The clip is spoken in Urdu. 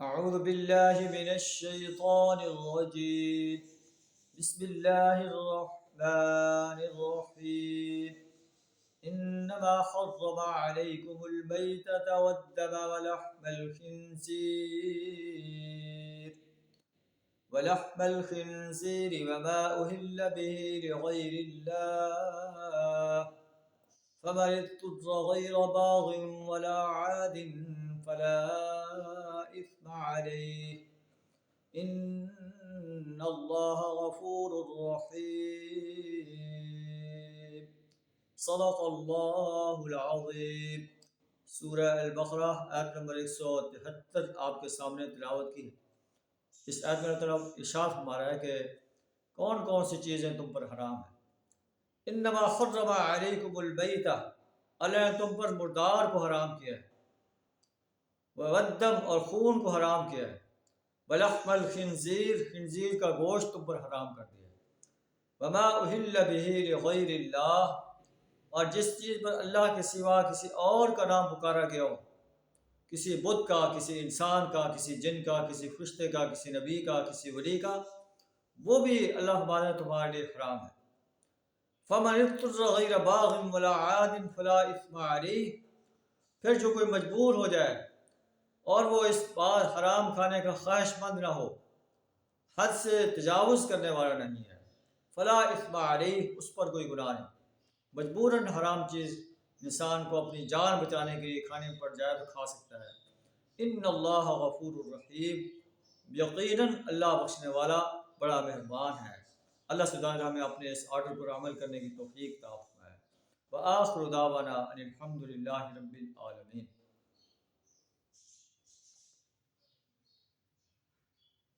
أعوذ بالله من الشيطان الرجيم. بسم الله الرحمن الرحيم. إنما حرم عليكم الميتة والدم ولحم الخنزير وما أهل به لغير الله، فمن اضطر غير باغ ولا عاد فلا إثم عليه، إن الله غفور رحيم. صدق اللہ العظیم. سورہ البقرہ آیت نمبر 173 آپ کے سامنے تلاوت کی ہے. اس آیت میں طرف ارشاد فرما رہا ہے کہ کون کون سی چیزیں تم پر حرام ہیں. انما حرم علیکم المیتہ، اللہ نے تم پر مردار کو حرام کیا ہے، والدم اور خون کو حرام کیا ہے، ولحم الخنزیر خنزیر کا گوشت تم پر حرام کر دیا ہے، وما اہل بہ لغیر اللہ اور جس چیز پر اللہ کے سوا کسی اور کا نام پکارا گیا ہو، کسی بت کا، کسی انسان کا، کسی جن کا، کسی فرشتے کا، کسی نبی کا، کسی ولی کا، وہ بھی اللہ ہمارا تمہارے لیے حرام ہے. فمن اضطر غیر باغ ولا عاد فلا اثم علیہ، پھر جو کوئی مجبور ہو جائے اور وہ اس بار حرام کھانے کا خواہش مند نہ ہو، حد سے تجاوز کرنے والا نہیں ہے، فلا اثم علیہ، اس پر کوئی گناہ نہیں. مجبوراً حرام چیز انسان کو اپنی جان بچانے کے لیے کھانے پڑ جائے تو کھا سکتا ہے. ان اللہ غفور الرحیم، یقیناً اللہ بخشنے والا بڑا مہربان ہے. اللہ سبحانہ ہمیں اپنے اس آرڈر پر عمل کرنے کی توفیق عطا فرمائے. وآخر دعوانا ان الحمد للہ رب العالمین.